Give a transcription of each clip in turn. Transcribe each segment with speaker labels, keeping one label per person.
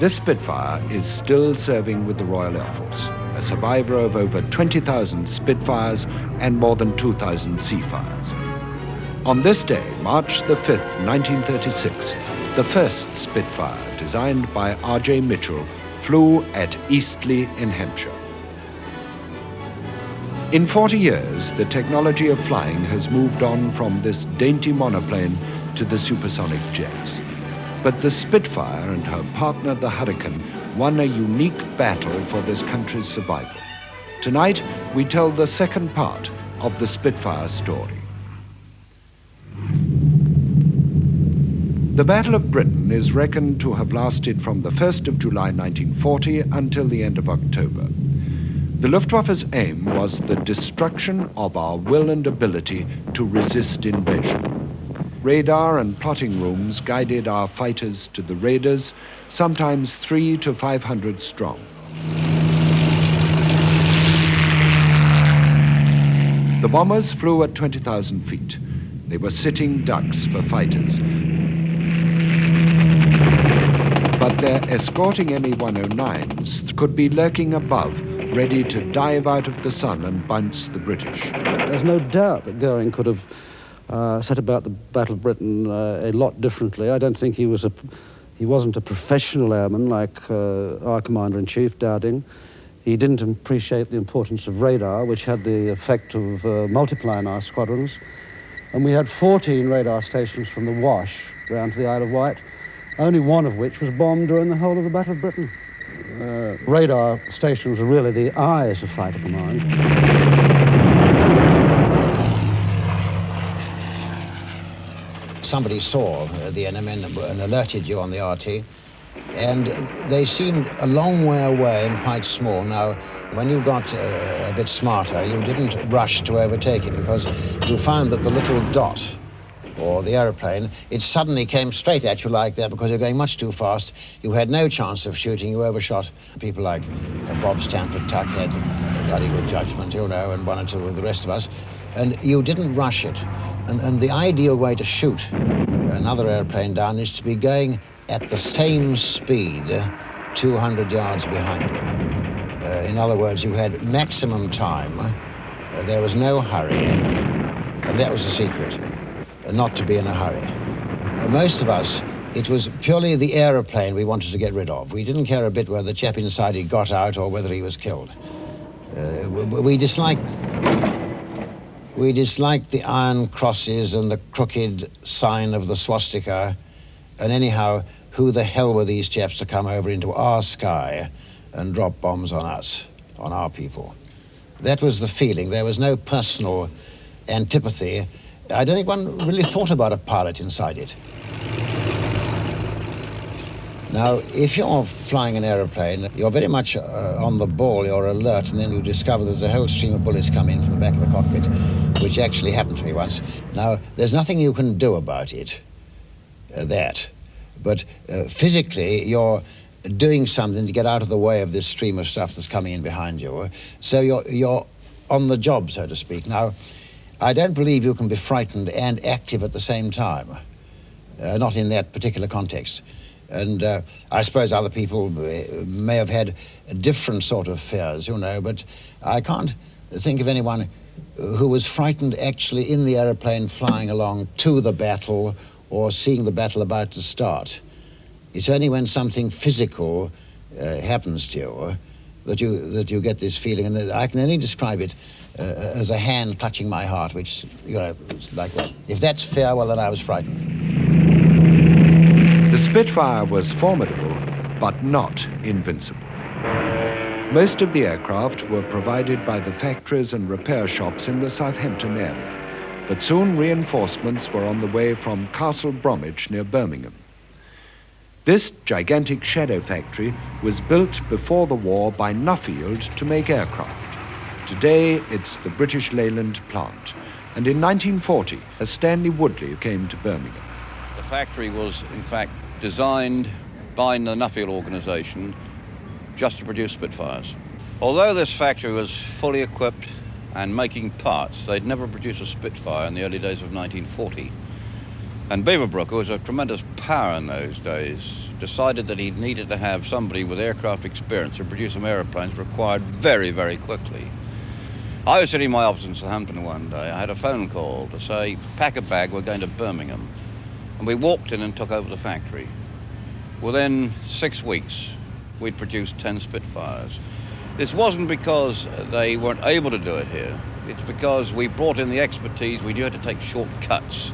Speaker 1: This Spitfire is still serving with the Royal Air Force, a survivor of over 20,000 Spitfires and more than 2,000 Seafires. On this day, March the 5th, 1936, the first Spitfire, designed by R.J. Mitchell, flew at Eastleigh in Hampshire. In 40 years, the technology of flying has moved on from this dainty monoplane to the supersonic jets. But the Spitfire and her partner, the Hurricane, won a unique battle for this country's survival. Tonight, we tell the second part of the Spitfire story. The Battle of Britain is reckoned to have lasted from the 1st of July 1940 until the end of October. The Luftwaffe's aim was the destruction of our will and ability to resist invasion. Radar and plotting rooms guided our fighters to the raiders, sometimes 300 to 500 strong. The bombers flew at 20,000 feet. They were sitting ducks for fighters. But their escorting ME-109s could be lurking above, ready to dive out of the sun and bounce the British.
Speaker 2: There's no doubt that Goering could have set about the Battle of Britain a lot differently. I don't think he wasn't a professional airman like our Commander-in-Chief, Dowding. He didn't appreciate the importance of radar, which had the effect of multiplying our squadrons. And we had 14 radar stations from the Wash round to the Isle of Wight, only one of which was bombed during the whole of the Battle of Britain. Radar stations were really the eyes of fighter command.
Speaker 3: Somebody saw the enemy and alerted you on the RT, and they seemed a long way away and quite small. Now, when you got a bit smarter, you didn't rush to overtake him because you found that the little dot, or the aeroplane, it suddenly came straight at you like that because you're going much too fast. You had no chance of shooting. You overshot. People like Bob Stanford Tuck had a bloody good judgment, you know, and one or two of the rest of us. And you didn't rush it. And the ideal way to shoot another airplane down is to be going at the same speed 200 yards behind him. In other words, you had maximum time. There was no hurry. And that was the secret, not to be in a hurry. Most of us, it was purely the aeroplane we wanted to get rid of. We didn't care a bit whether the chap inside he got out or whether he was killed. We disliked the iron crosses and the crooked sign of the swastika. And anyhow, who the hell were these chaps to come over into our sky and drop bombs on us, on our people? That was the feeling. There was no personal antipathy. I don't think one really thought about a pilot inside it. Now, if you're flying an aeroplane, you're very much on the ball, you're alert, and then you discover there's a whole stream of bullets come in from the back of the cockpit, which actually happened to me once. Now, there's nothing you can do about it, but physically, you're doing something to get out of the way of this stream of stuff that's coming in behind you. So you're on the job, so to speak. Now, I don't believe you can be frightened and active at the same time, not in that particular context. And I suppose other people may have had a different sort of fears, you know, but I can't think of anyone who was frightened actually in the aeroplane flying along to the battle or seeing the battle about to start. It's only when something physical happens to you that you get this feeling, and I can only describe it as a hand clutching my heart, which, you know, it's like that. If that's fear, well, then I was frightened.
Speaker 1: The Spitfire was formidable, but not invincible. Most of the aircraft were provided by the factories and repair shops in the Southampton area, but soon reinforcements were on the way from Castle Bromwich near Birmingham. This gigantic shadow factory was built before the war by Nuffield to make aircraft. Today, it's the British Leyland plant, and in 1940, a Stanley Woodley came to Birmingham.
Speaker 4: The factory was, in fact, designed by the Nuffield organisation just to produce Spitfires. Although this factory was fully equipped and making parts, they'd never produced a Spitfire in the early days of 1940. And Beaverbrook, who was a tremendous power in those days, decided that he needed to have somebody with aircraft experience to produce some aeroplanes required very, very quickly. I was sitting in my office in Southampton one day. I had a phone call to say, pack a bag, we're going to Birmingham. And we walked in and took over the factory. Within 6 weeks, we'd produced 10 Spitfires. This wasn't because they weren't able to do it here. It's because we brought in the expertise. We knew how to take shortcuts.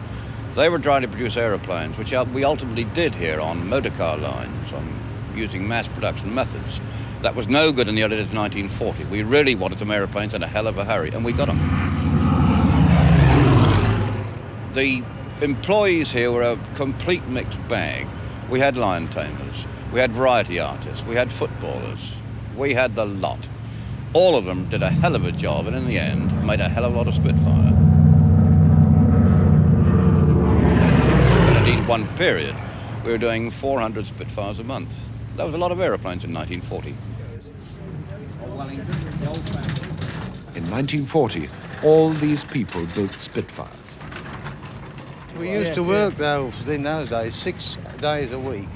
Speaker 4: They were trying to produce aeroplanes, which we ultimately did here on motorcar lines, using mass production methods. That was no good in the early days of 1940. We really wanted some aeroplanes in a hell of a hurry, and we got them. The employees here were a complete mixed bag. We had lion tamers, we had variety artists, we had footballers, we had the lot. All of them did a hell of a job, and in the end, made a hell of a lot of Spitfire. And indeed, one period, we were doing 400 Spitfires a month. That was a lot of aeroplanes in 1940.
Speaker 1: In 1940, all these people built Spitfires.
Speaker 5: We used to work though in those days 6 days a week,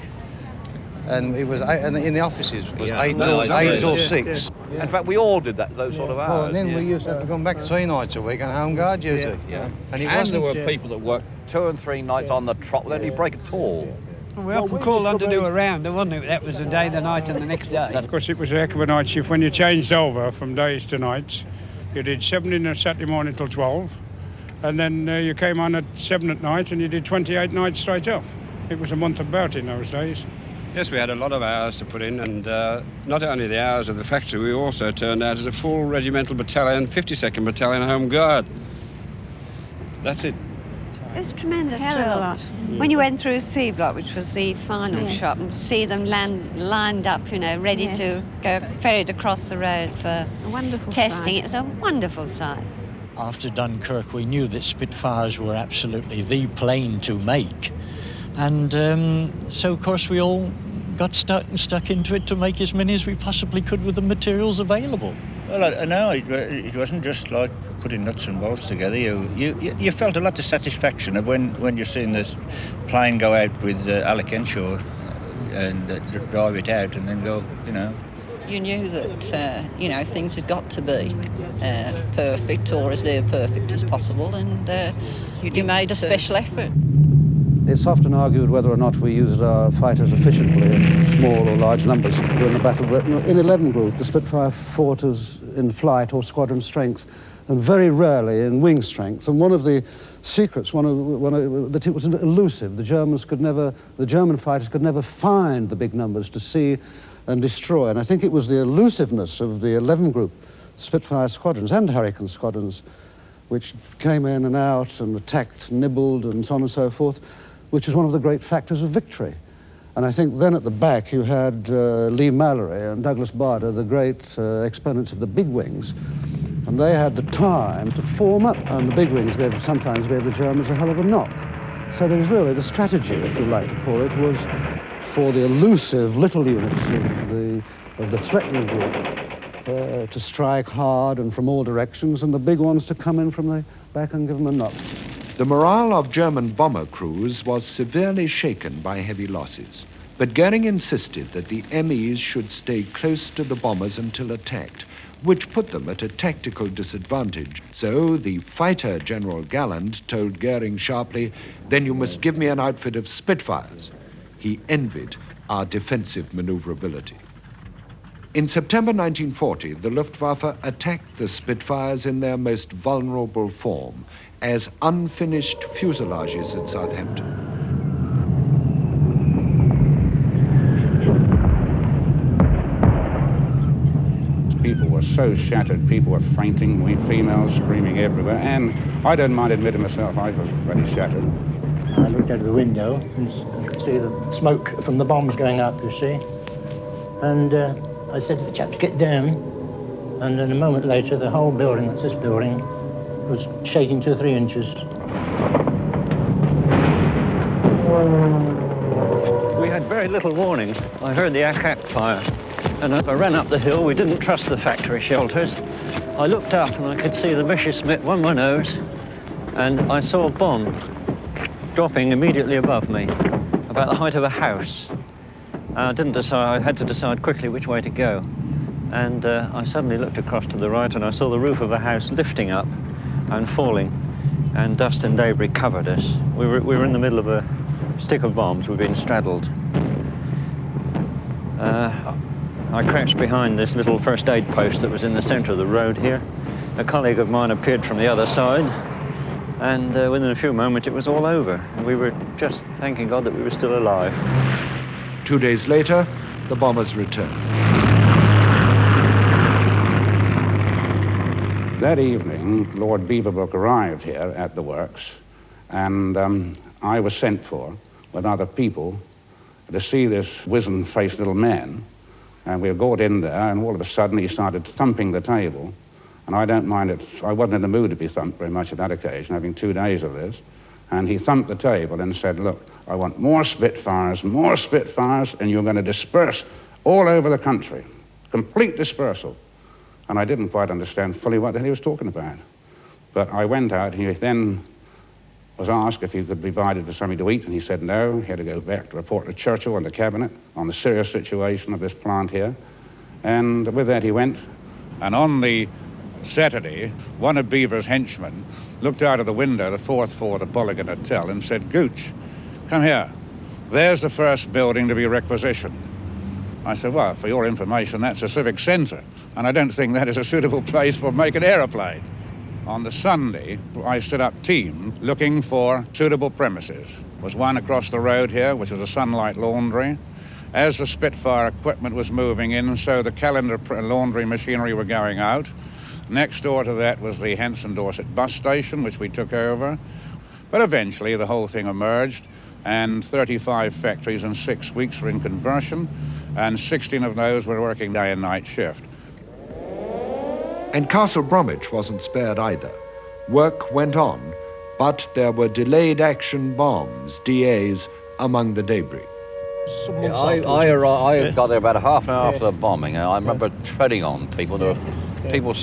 Speaker 5: and it was and in the offices was eight till 6.
Speaker 4: Yeah. In fact, we all did those sort of hours.
Speaker 5: Well, and then we used to have to come back 3 nights a week on home guard duty.
Speaker 4: Yeah.
Speaker 5: And
Speaker 4: there were people that worked 2 and 3 nights on the trot without any break at all.
Speaker 6: We often called on to do a round, wasn't it? That was the day, the night, and the next day.
Speaker 7: Of course, it was a heck of a night shift when you changed over from days to nights. You did 7 in a Saturday morning till 12, and then you came on at 7 at night, and you did 28 nights straight off. It was a month about in those days.
Speaker 8: Yes, we had a lot of hours to put in, and not only the hours of the factory, we also turned out as a full regimental battalion, 52nd Battalion Home Guard. That's it.
Speaker 9: It was tremendous.
Speaker 10: Hell of a lot.
Speaker 9: When you went through C Block, which was the final shop, and to see them lined up, you know, ready to go ferried across the road for
Speaker 10: a wonderful
Speaker 9: testing,
Speaker 10: sight.
Speaker 9: it was a wonderful sight.
Speaker 11: After Dunkirk, we knew that Spitfires were absolutely the plane to make. And so, of course, we all got stuck into it to make as many as we possibly could with the materials available.
Speaker 12: Well, I know it wasn't just like putting nuts and bolts together. You felt a lot of satisfaction of when you're seeing this plane go out with Alec Henshaw and drive it out and then go, you know.
Speaker 13: You knew that, you know, things had got to be perfect or as near perfect as possible, and you made a special effort.
Speaker 2: It's often argued whether or not we used our fighters efficiently in small or large numbers during the Battle of Britain. In 11 Group, the Spitfire fought us in flight or squadron strength, and very rarely in wing strength. And one of the secrets, that it was elusive. The German fighters could never find the big numbers to see and destroy. And I think it was the elusiveness of the 11 Group Spitfire squadrons and Hurricane squadrons, which came in and out and attacked, nibbled, and so on and so forth, which was one of the great factors of victory. And I think then at the back you had Lee Mallory and Douglas Bader, the great exponents of the big wings, and they had the time to form up, and the big wings sometimes gave the Germans a hell of a knock. So there was really the strategy, if you like to call it, was for the elusive little units of the threatening group to strike hard and from all directions, and the big ones to come in from the back and give them a knock.
Speaker 1: The morale of German bomber crews was severely shaken by heavy losses, but Goering insisted that the MEs should stay close to the bombers until attacked, which put them at a tactical disadvantage. So the fighter General Galland told Goering sharply, "Then you must give me an outfit of Spitfires." He envied our defensive maneuverability. In September 1940, the Luftwaffe attacked the Spitfires in their most vulnerable form, as unfinished fuselages at Southampton.
Speaker 7: People were so shattered, people were fainting, we females screaming everywhere, and I don't mind admitting myself, I was very shattered.
Speaker 14: I looked out of the window and could see the smoke from the bombs going up, you see. And I said to the chaps, "Get down." And then a moment later, the whole building, that's this building, was shaking 2 or 3 inches.
Speaker 15: We had very little warning. I heard the attack fire, and as I ran up the hill, we didn't trust the factory shelters. I looked up and I could see the Messerschmitt on my nose, and I saw a bomb dropping immediately above me, about the height of a house. I had to decide quickly which way to go. And I suddenly looked across to the right and I saw the roof of a house lifting up and falling, and dust and debris covered us. We were in the middle of a stick of bombs. We'd been straddled. I crouched behind this little first aid post that was in the centre of the road here. A colleague of mine appeared from the other side, and within a few moments it was all over. We were just thanking God that we were still alive.
Speaker 1: 2 days later, the bombers returned.
Speaker 10: That evening, Lord Beaverbrook arrived here at the works, and I was sent for with other people to see this wizen-faced little man. And we got in there, and all of a sudden he started thumping the table. And I don't mind it, I wasn't in the mood to be thumped very much at that occasion, having 2 days of this. And he thumped the table and said, look, I want more Spitfires, and you're going to disperse all over the country. Complete dispersal. And I didn't quite understand fully what the hell he was talking about. But I went out, and he then was asked if he could be provided with something to eat, and he said no. He had to go back to report to Churchill and the Cabinet on the serious situation of this plant here. And with that he went.
Speaker 16: And on the Saturday, one of Beaver's henchmen looked out of the window, the fourth floor of the Bulligan Hotel, and said, Gooch, come here. There's the first building to be requisitioned. I said, well, for your information, that's a civic centre, and I don't think that is a suitable place for making aeroplane. On the Sunday, I set up team looking for suitable premises. There was one across the road here, which was a Sunlight Laundry. As the Spitfire equipment was moving in, so the Calendar laundry machinery were going out. Next door to that was the Henson Dorset bus station, which we took over. But eventually the whole thing emerged, and 35 factories in 6 weeks were in conversion, and 16 of those were working day and night shift.
Speaker 1: And Castle Bromwich wasn't spared either. Work went on, but there were delayed action bombs, DAs, among the debris.
Speaker 4: Yeah, I got there about a half an hour after the bombing, and I remember treading on people. There were people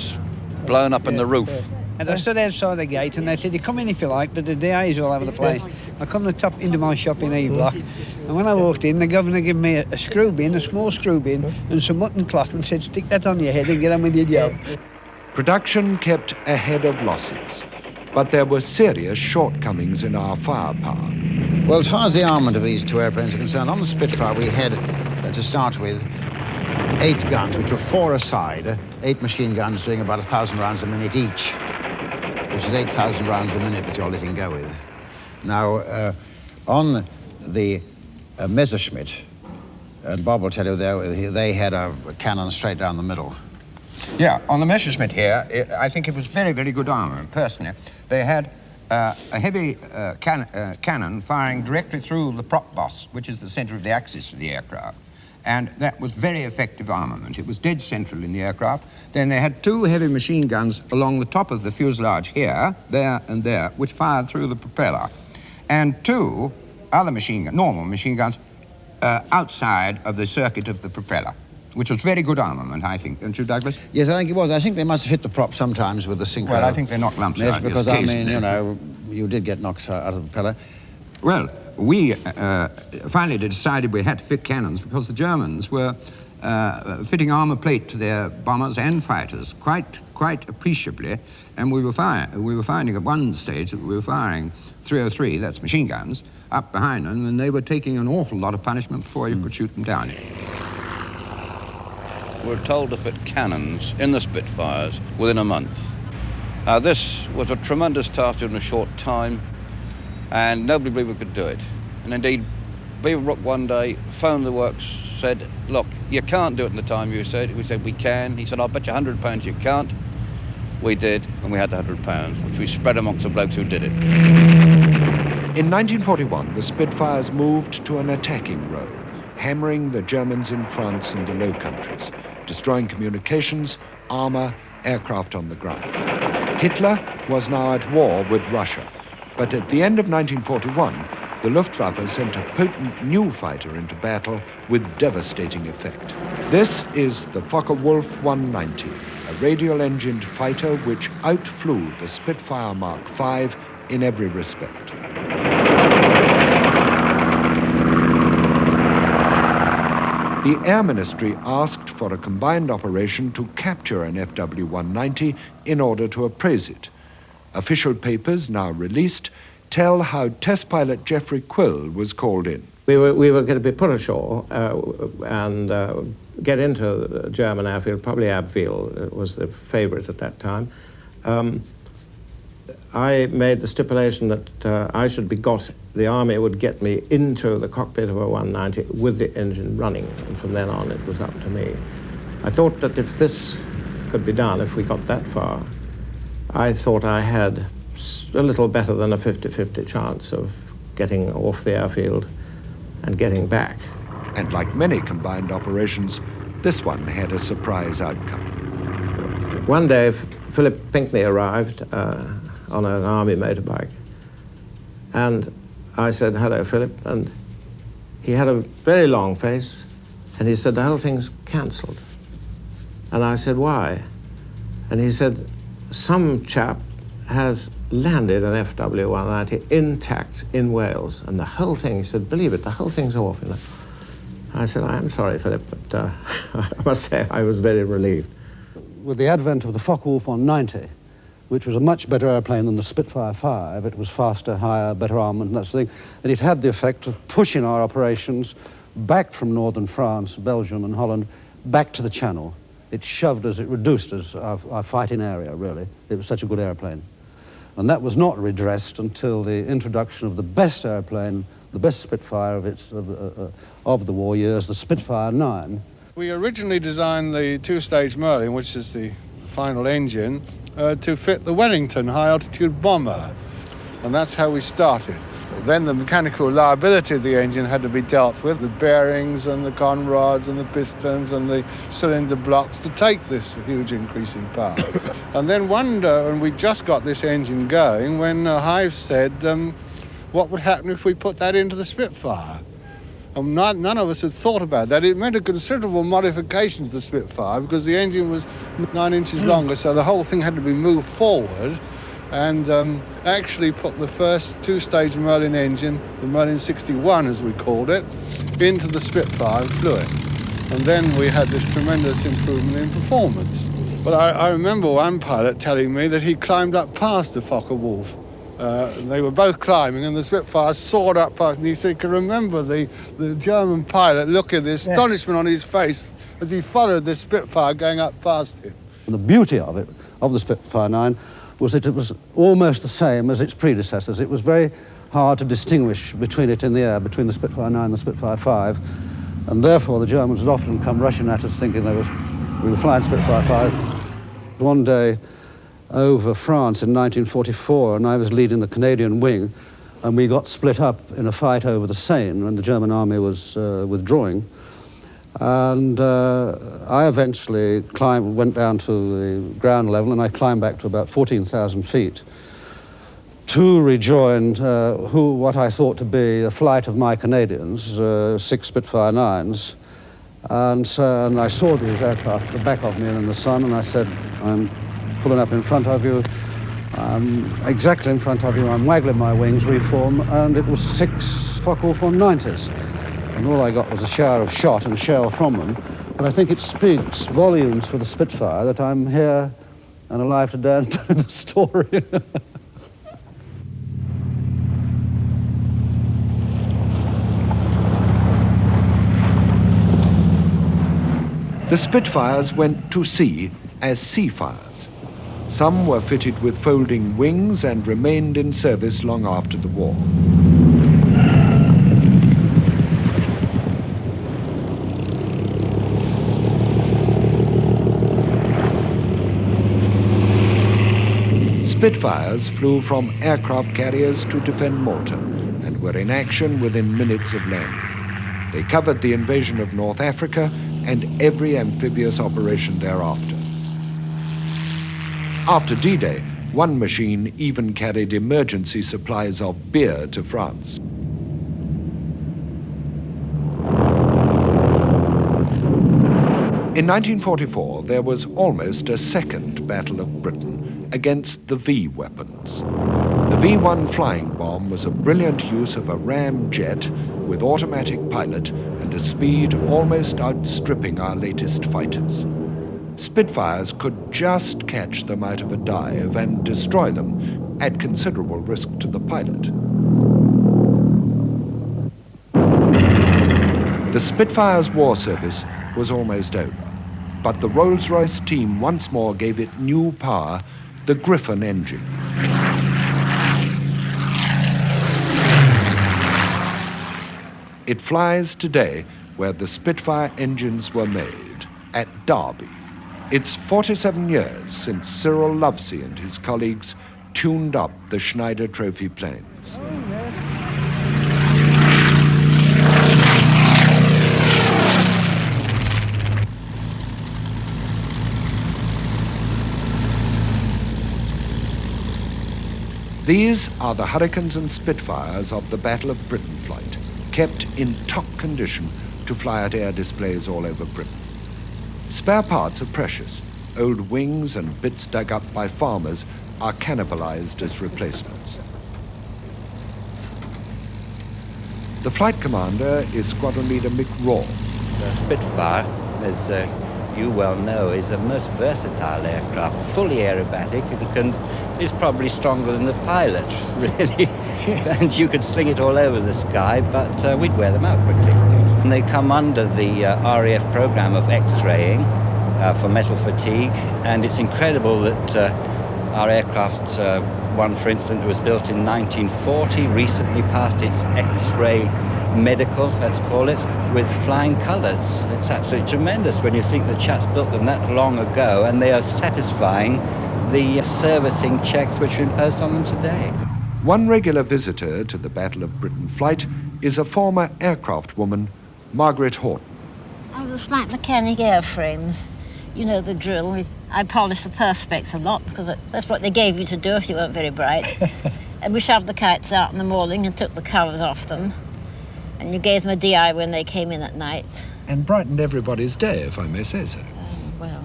Speaker 4: blown up in the roof.
Speaker 6: And I stood outside the gate and they said, you come in if you like, but the DA's all over the place. I come into my shop in E Block, and when I walked in, the governor gave me a screw bin, a small screw bin, and some mutton cloth, and said, stick that on your head and get on with your job.
Speaker 1: Production kept ahead of losses, but there were serious shortcomings in our firepower.
Speaker 3: Well, as far as the armament of these two airplanes are concerned, on the Spitfire we had, to start with, 8 guns, which were 4 aside, 8 machine guns doing about 1,000 rounds a minute each, which is 8,000 rounds a minute that you're letting go with. Now, on the Messerschmitt, and Bob will tell you they had a cannon straight down the middle.
Speaker 17: Yeah, on the Messerschmitt here, I think it was very, very good armament, personally. They had a heavy cannon firing directly through the prop boss, which is the center of the axis of the aircraft. And that was very effective armament. It was dead central in the aircraft. Then they had 2 heavy machine guns along the top of the fuselage here, there and there, which fired through the propeller. And 2 other normal machine guns outside of the circuit of the propeller, which was very good armament, I think. Don't you, Douglas?
Speaker 3: Yes, I think it was. I think they must have hit the prop sometimes with the synchro.
Speaker 17: Well, I think they knocked lumps
Speaker 3: yes,
Speaker 17: out.
Speaker 3: Because, I mean, you know, you did get knocks out of the propeller.
Speaker 17: Well, we finally decided we had to fit cannons because the Germans were fitting armor plate to their bombers and fighters quite appreciably, and we were finding at one stage that we were firing 303, that's machine guns, up behind them, and they were taking an awful lot of punishment before you could shoot them down.
Speaker 4: We were told to fit cannons in the Spitfires within a month. This was a tremendous task in a short time, and nobody believed we could do it. And indeed, Beaverbrook one day phoned the works, said, look, you can't do it in the time you said. We said, we can. He said, I'll bet you £100 you can't. We did, and we had the £100, which we spread amongst the blokes who did it.
Speaker 1: In 1941, the Spitfires moved to an attacking role, hammering the Germans in France and the Low Countries, destroying communications, armor, aircraft on the ground. Hitler was now at war with Russia, but at the end of 1941, the Luftwaffe sent a potent new fighter into battle with devastating effect. This is the Focke-Wulf 190, a radial-engined fighter which outflew the Spitfire Mark V in every respect. The Air Ministry asked for a combined operation to capture an FW-190 in order to appraise it. Official papers, now released, tell how test pilot Geoffrey Quill was called in.
Speaker 18: We were going to be put ashore and get into the German airfield, probably Abbeville was the favourite at that time. I made the stipulation that I should be the Army would get me into the cockpit of a 190 with the engine running, and from then on it was up to me. I thought that if this could be done, if we got that far, I thought I had a little better than a 50-50 chance of getting off the airfield and getting back.
Speaker 1: And like many combined operations, this one had a surprise outcome.
Speaker 18: One day, Philip Pinckney arrived on an Army motorbike, and I said, "Hello, Philip," and he had a very long face, and he said, "The whole thing's cancelled." And I said, "Why?" And he said, "Some chap has landed an FW-190 intact in Wales, and the whole thing," he said, "believe it, the whole thing's off." You know? I said, "I am sorry, Philip, but I must say I was very relieved."
Speaker 2: With the advent of the Focke-Wulf 190, which was a much better airplane than the Spitfire 5, it was faster, higher, better armament, and that sort of thing, and it had the effect of pushing our operations back from northern France, Belgium and Holland, back to the Channel. It shoved us, it reduced us, our fighting area, really. It was such a good airplane. And that was not redressed until the introduction of the best airplane, the best Spitfire of the war years, the Spitfire 9.
Speaker 19: We originally designed the two-stage Merlin, which is the final engine, to fit the Wellington high-altitude bomber. And that's how we started. Then the mechanical reliability of the engine had to be dealt with, the bearings and the conrods and the pistons and the cylinder blocks to take this huge increase in power. And then one day, when we just got this engine going, when Hive said, what would happen if we put that into the Spitfire? And none of us had thought about that. It meant a considerable modification to the Spitfire because the engine was 9 inches longer, so the whole thing had to be moved forward and actually put the first two-stage Merlin engine, the Merlin 61 as we called it, into the Spitfire and flew it. And then we had this tremendous improvement in performance. But I remember one pilot telling me that he climbed up past the Focke-Wulf. They were both climbing and the Spitfire soared up past, and he said he could remember the German pilot looking at the astonishment on his face as he followed the Spitfire going up past him.
Speaker 2: And the beauty of it, of the Spitfire 9, was that it was almost the same as its predecessors. It was very hard to distinguish between it in the air, between the Spitfire 9 and the Spitfire 5, and therefore the Germans would often come rushing at us thinking we were flying Spitfire 5. One day over France in 1944, and I was leading the Canadian wing, and we got split up in a fight over the Seine when the German army was withdrawing. And I eventually went down to the ground level, and I climbed back to about 14,000 feet to rejoin what I thought to be a flight of my Canadians, 6 Spitfire 9s. And I saw these aircraft at the back of me in the sun, and I said, "I'm pulling up in front of you, exactly in front of you, I'm waggling my wings, reform," and it was 6 Focke-Wulf 190s. And all I got was a shower of shot and shell from them. But I think it speaks volumes for the Spitfire that I'm here and alive today and telling the story.
Speaker 1: The Spitfires went to sea as Seafires. Some were fitted with folding wings and remained in service long after the war. Spitfires flew from aircraft carriers to defend Malta and were in action within minutes of landing. They covered the invasion of North Africa and every amphibious operation thereafter. After D-Day, one machine even carried emergency supplies of beer to France. In 1944, there was almost a second Battle of Britain against the V weapons. The V-1 flying bomb was a brilliant use of a ram jet with automatic pilot and a speed almost outstripping our latest fighters. Spitfires could just catch them out of a dive and destroy them at considerable risk to the pilot. The Spitfire's war service was almost over, but the Rolls-Royce team once more gave it new power, the Griffon engine. It flies today where the Spitfire engines were made, at Derby. It's 47 years since Cyril Lovesey and his colleagues tuned up the Schneider Trophy planes. These are the Hurricanes and Spitfires of the Battle of Britain flight, kept in top condition to fly at air displays all over Britain. Spare parts are precious. Old wings and bits dug up by farmers are cannibalized as replacements. The flight commander is Squadron Leader Mick Raw.
Speaker 20: The Spitfire, as you well know, is a most versatile aircraft, fully aerobatic, and is probably stronger than the pilot, really. And you could sling it all over the sky, but we'd wear them out quickly. And they come under the RAF program of X-raying for metal fatigue, and it's incredible that our aircraft, one for instance that was built in 1940, recently passed its X-ray medical, let's call it, with flying colours. It's absolutely tremendous when you think the chaps built them that long ago, and they are satisfying the servicing checks which are imposed on them today.
Speaker 1: One regular visitor to the Battle of Britain flight is a former aircraft woman, Margaret Horton.
Speaker 21: I was flight mechanic airframes. You know the drill. I polished the perspex a lot because that's what they gave you to do if you weren't very bright. And we shoved the kites out in the morning and took the covers off them. And you gave them a DI when they came in at night.
Speaker 1: And brightened everybody's day, if I may say so.
Speaker 21: Well,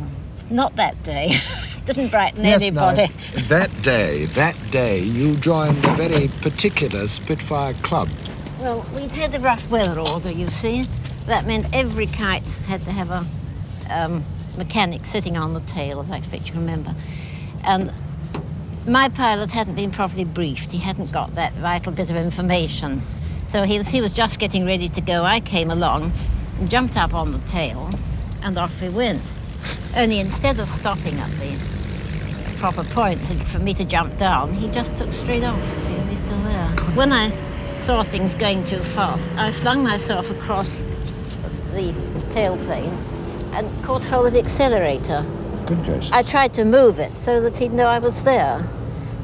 Speaker 21: not that day. Doesn't brighten anybody.
Speaker 1: No. That day, you joined a very particular Spitfire club.
Speaker 21: Well, we'd had the rough weather order, you see. That meant every kite had to have a mechanic sitting on the tail, as I expect you remember. And my pilot hadn't been properly briefed. He hadn't got that vital bit of information. So he was just getting ready to go. I came along and jumped up on the tail, and off we went. Only instead of stopping at the proper point for me to jump down, he just took straight off. You see, he's still there. When I saw things going too fast, I flung myself across the tailplane and caught hold of the accelerator.
Speaker 1: Good gracious.
Speaker 21: I tried to move it so that he'd know I was there.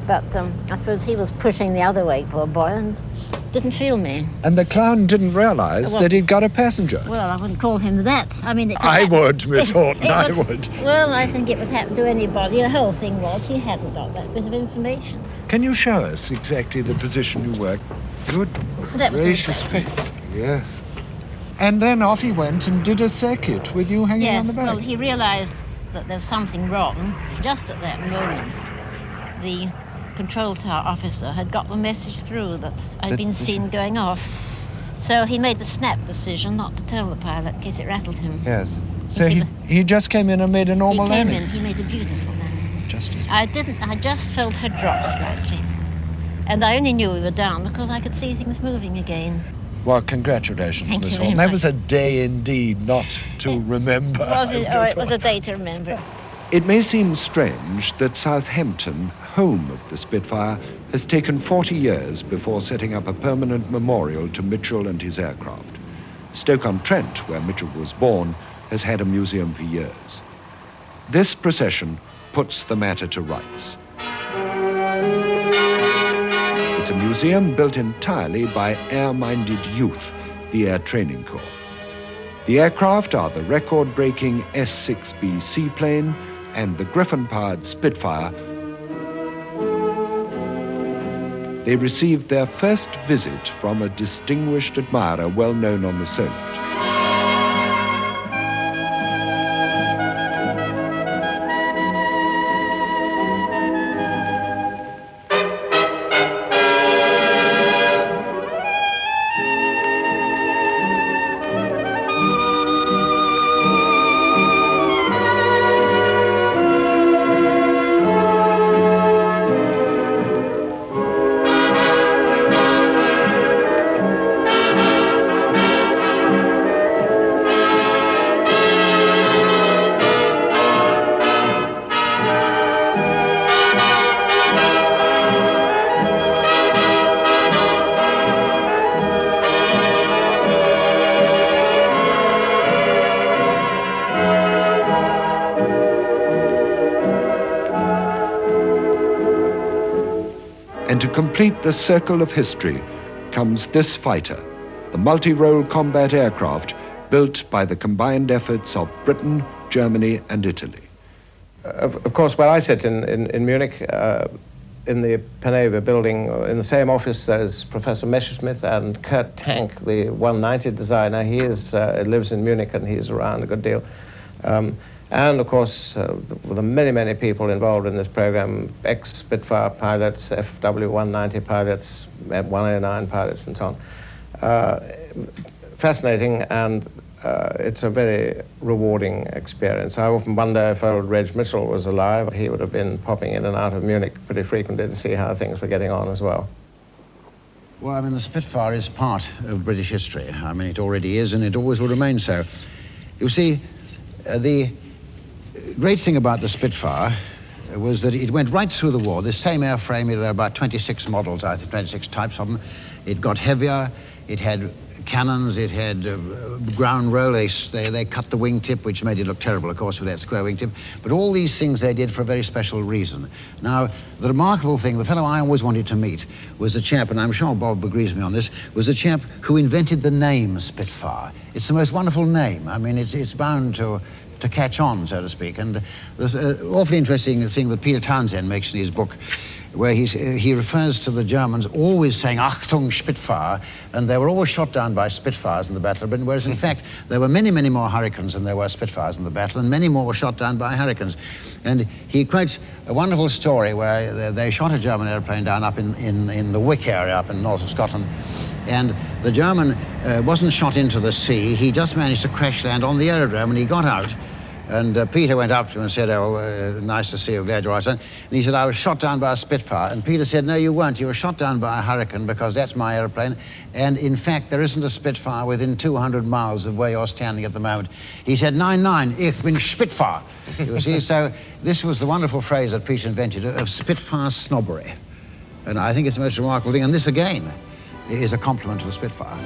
Speaker 21: But I suppose he was pushing the other way, poor boy, and didn't feel me.
Speaker 1: And the clown didn't realise that he'd got a passenger.
Speaker 21: Well, I wouldn't call him that. I mean, it could
Speaker 1: I
Speaker 21: happen.
Speaker 1: would, Miss Horton, I would.
Speaker 21: Well, I think it would happen to anybody. The whole thing was he hadn't got that bit of information.
Speaker 1: Can you show us exactly the position you were? Good gracious me. Yes. And then off he went and did a circuit with you hanging on the back.
Speaker 21: Well, he realised that there's something wrong. Just at that moment, the control tower officer had got the message through that I'd been seen going off. So he made the snap decision not to tell the pilot in case it rattled him.
Speaker 1: Yes. So he just came in and made a normal landing?
Speaker 21: He made a beautiful landing.
Speaker 1: Just as
Speaker 21: I just felt her drop slightly. And I only knew we were down because I could see things moving again.
Speaker 1: Well, congratulations,
Speaker 21: Thank
Speaker 1: Miss
Speaker 21: you
Speaker 1: Horton.
Speaker 21: very
Speaker 1: That was a day indeed not to remember.
Speaker 21: Was it? Oh, it was a day to remember.
Speaker 1: It may seem strange that Southampton, home of the Spitfire, has taken 40 years before setting up a permanent memorial to Mitchell and his aircraft. Stoke-on-Trent, where Mitchell was born, has had a museum for years. This procession puts the matter to rights. It's a museum built entirely by air-minded youth, the Air Training Corps. The aircraft are the record-breaking S-6B seaplane and the Griffon-powered Spitfire. They received their first visit from a distinguished admirer well known on the Solent. complete the circle of history comes this fighter, the multi-role combat aircraft built by the combined efforts of Britain, Germany and Italy.
Speaker 18: Of course, where I sit in Munich, in the Paneva building, in the same office, there's Professor Messerschmitt and Kurt Tank, the 190 designer. He lives in Munich and he's around a good deal. And of course, the many people involved in this program, ex-Spitfire pilots, FW-190 pilots, 109 pilots and so on. Fascinating, and it's a very rewarding experience. I often wonder if old Reg Mitchell was alive, he would have been popping in and out of Munich pretty frequently to see how things were getting on as well.
Speaker 3: Well, I mean, the Spitfire is part of British history. I mean, it already is, and it always will remain so. You see, the great thing about the Spitfire was that it went right through the war. This same airframe, there are about 26 models, I think 26 types of them. It got heavier, it had cannons, it had ground roll. They cut the wingtip, which made it look terrible, of course, with that square wingtip. But all these things they did for a very special reason. Now, the remarkable thing, the fellow I always wanted to meet was the chap, and I'm sure Bob agrees with me on this, was the chap who invented the name Spitfire. It's the most wonderful name. I mean, it's bound to catch on, so to speak. And there's an awfully interesting thing that Peter Townsend makes in his book, where he refers to the Germans always saying, Achtung, Spitfire, and they were always shot down by Spitfires in the Battle of Britain, whereas in fact there were many more Hurricanes than there were Spitfires in the battle, and many more were shot down by Hurricanes. And he quotes a wonderful story where they shot a German airplane down up in the Wick area up in north of Scotland, and the German wasn't shot into the sea, he just managed to crash land on the aerodrome, and he got out. And Peter went up to him and said, oh, nice to see you, glad you're all right, son. And he said, I was shot down by a Spitfire. And Peter said, no, you weren't. You were shot down by a Hurricane, because that's my airplane. And in fact, there isn't a Spitfire within 200 miles of where you're standing at the moment. He said, 9-9, ich bin Spitfire. You see, so this was the wonderful phrase that Peter invented of Spitfire snobbery. And I think it's the most remarkable thing. And this, again, is a compliment to the Spitfire.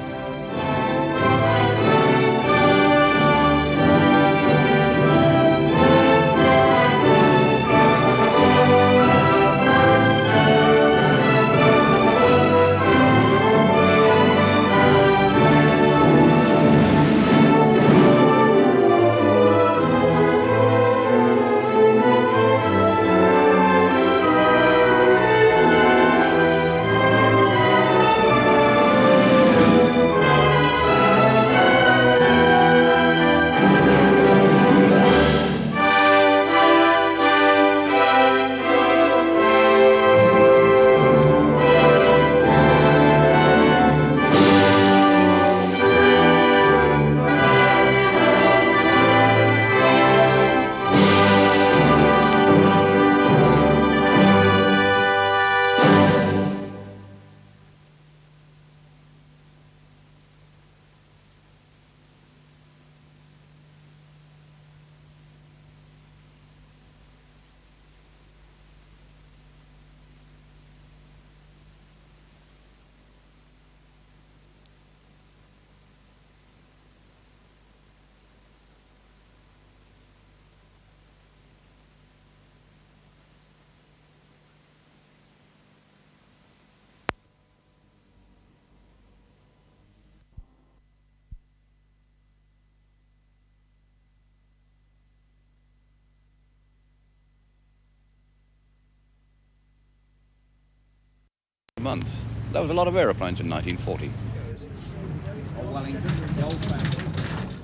Speaker 4: Month. That was a lot of aeroplanes in 1940.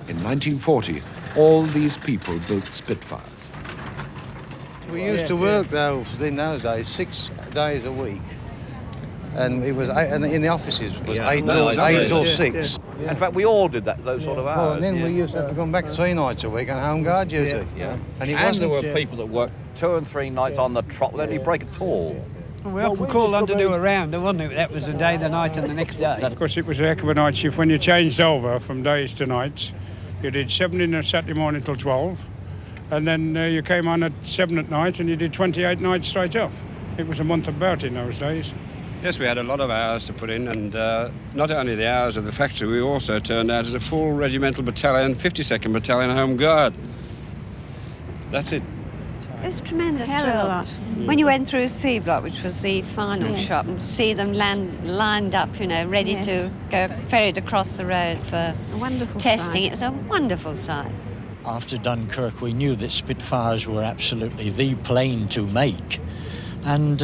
Speaker 1: In 1940, all these people built Spitfires.
Speaker 2: We used to work though in those days 6 days a week, and it was and in the offices it was 8 till 6.
Speaker 4: Yeah. In fact, we all did those sort of hours.
Speaker 2: Well, and then we used to have to come back 3 nights a week on home guard duty.
Speaker 4: Yeah.
Speaker 2: And
Speaker 4: there were people that worked 2 and 3 nights on the trot without any break at all.
Speaker 6: We often called on to do a round, wasn't it? That was the day, the night, and the next day.
Speaker 7: Of course, it was a heck of a night shift when you changed over from days to nights. You did 7 in a Saturday morning till 12, and then you came on at 7 at night, and you did 28 nights straight off. It was a month about in those days.
Speaker 8: Yes, we had a lot of hours to put in, and not only the hours of the factory, we also turned out as a full regimental battalion, 52nd Battalion Home Guard. That's it.
Speaker 9: It was tremendous.
Speaker 5: Hell of a
Speaker 9: thrill.
Speaker 5: lot.
Speaker 9: When you went through C Block, which was the final
Speaker 5: Yes.
Speaker 9: shot, and to see them lined up, you know, ready
Speaker 5: Yes.
Speaker 9: to go ferried across the road for
Speaker 5: A wonderful
Speaker 9: testing,
Speaker 5: sight.
Speaker 9: it was a wonderful sight.
Speaker 11: After Dunkirk, we knew that Spitfires were absolutely the plane to make. And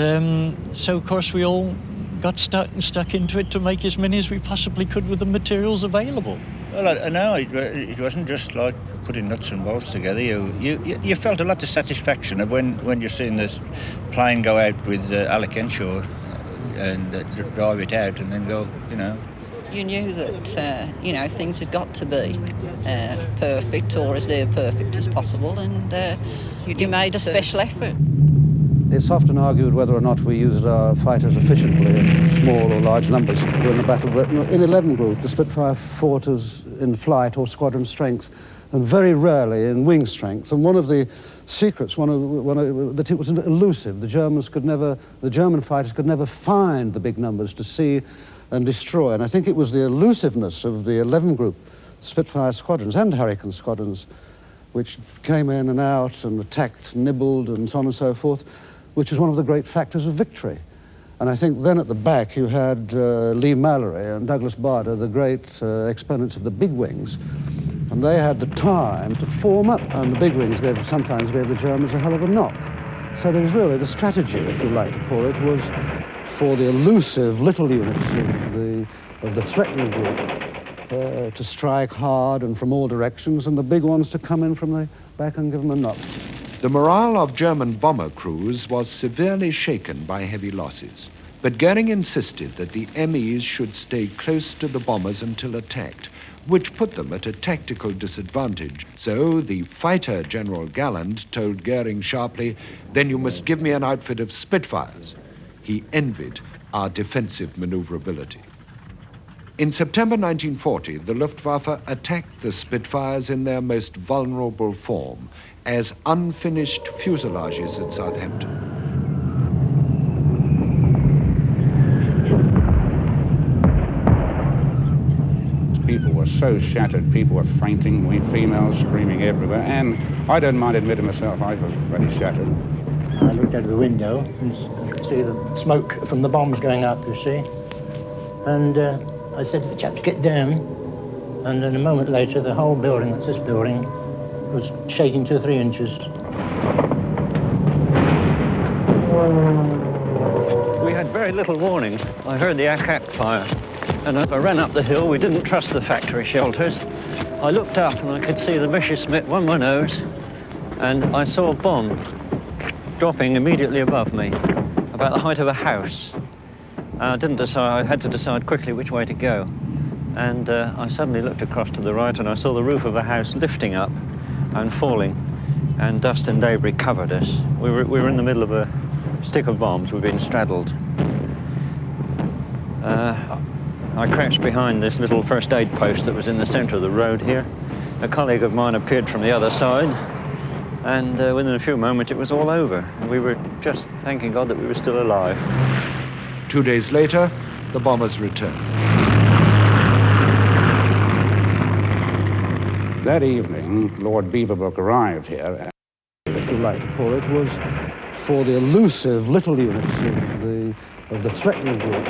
Speaker 11: so, of course, we all got stuck into it to make as many as we possibly could with the materials available.
Speaker 12: Well, I know it wasn't just like putting nuts and bolts together. You felt a lot of satisfaction of when you're seeing this plane go out with Alec Henshaw and drive it out and then go, you know.
Speaker 13: You knew that, you know, things had got to be perfect or as near perfect as possible, and you made a special effort.
Speaker 2: It's often argued whether or not we used our fighters efficiently in small or large numbers during the Battle of Britain. In 11 Group, the Spitfire fought us in flight or squadron strength, and very rarely in wing strength. And one of the secrets, that it was elusive. The German fighters could never find the big numbers to see and destroy. And I think it was the elusiveness of the 11 Group Spitfire squadrons and Hurricane squadrons, which came in and out and attacked, nibbled, and so on and so forth, which was one of the great factors of victory. And I think then at the back you had Lee Mallory and Douglas Bader, the great exponents of the big wings, and they had the time to form up, and the big wings sometimes gave the Germans a hell of a knock. So there was really the strategy, if you like to call it, was for the elusive little units of the threatening group to strike hard and from all directions, and the big ones to come in from the back and give them a knock.
Speaker 1: The morale of German bomber crews was severely shaken by heavy losses, but Goering insisted that the MEs should stay close to the bombers until attacked, which put them at a tactical disadvantage. So the fighter General Galland told Goering sharply, "Then you must give me an outfit of Spitfires." He envied our defensive maneuverability. In September 1940, the Luftwaffe attacked the Spitfires in their most vulnerable form, as unfinished fuselages at Southampton.
Speaker 10: People were so shattered, people were fainting, we females screaming everywhere, and I don't mind admitting myself, I was very shattered.
Speaker 14: I looked out of the window and could see the smoke from the bombs going up, you see. And I said to the chap to get down, and then a moment later the whole building, that's this building, was shaking 2 or 3 inches.
Speaker 15: We had very little warning. I heard the attack fire, and as I ran up the hill, we didn't trust the factory shelters. I looked up and I could see the Messerschmitt on my nose, and I saw a bomb dropping immediately above me, about the height of a house. I had to decide quickly which way to go. And I suddenly looked across to the right and I saw the roof of a house lifting up and falling, and dust and debris covered us. We were in the middle of a stick of bombs. We'd been straddled. I crouched behind this little first aid post that was in the center of the road here. A colleague of mine appeared from the other side, and within a few moments it was all over. We were just thanking God that we were still alive.
Speaker 1: 2 days later, the bombers returned.
Speaker 10: That evening, Lord Beaverbrook arrived here.
Speaker 2: If you like to call it, was for the elusive little units of the threatening group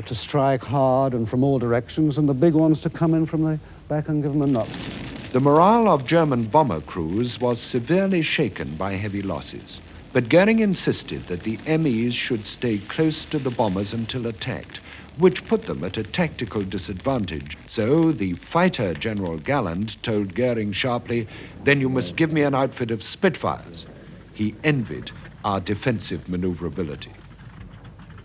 Speaker 2: to strike hard and from all directions, and the big ones to come in from the back and give them a knock.
Speaker 1: The morale of German bomber crews was severely shaken by heavy losses, but Goering insisted that the MEs should stay close to the bombers until attacked, which put them at a tactical disadvantage. So the fighter General Galland told Goering sharply, "Then you must give me an outfit of Spitfires." He envied our defensive maneuverability.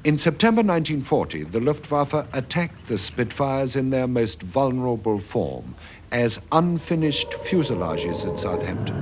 Speaker 1: In September 1940, the Luftwaffe attacked the Spitfires in their most vulnerable form, as unfinished fuselages at Southampton.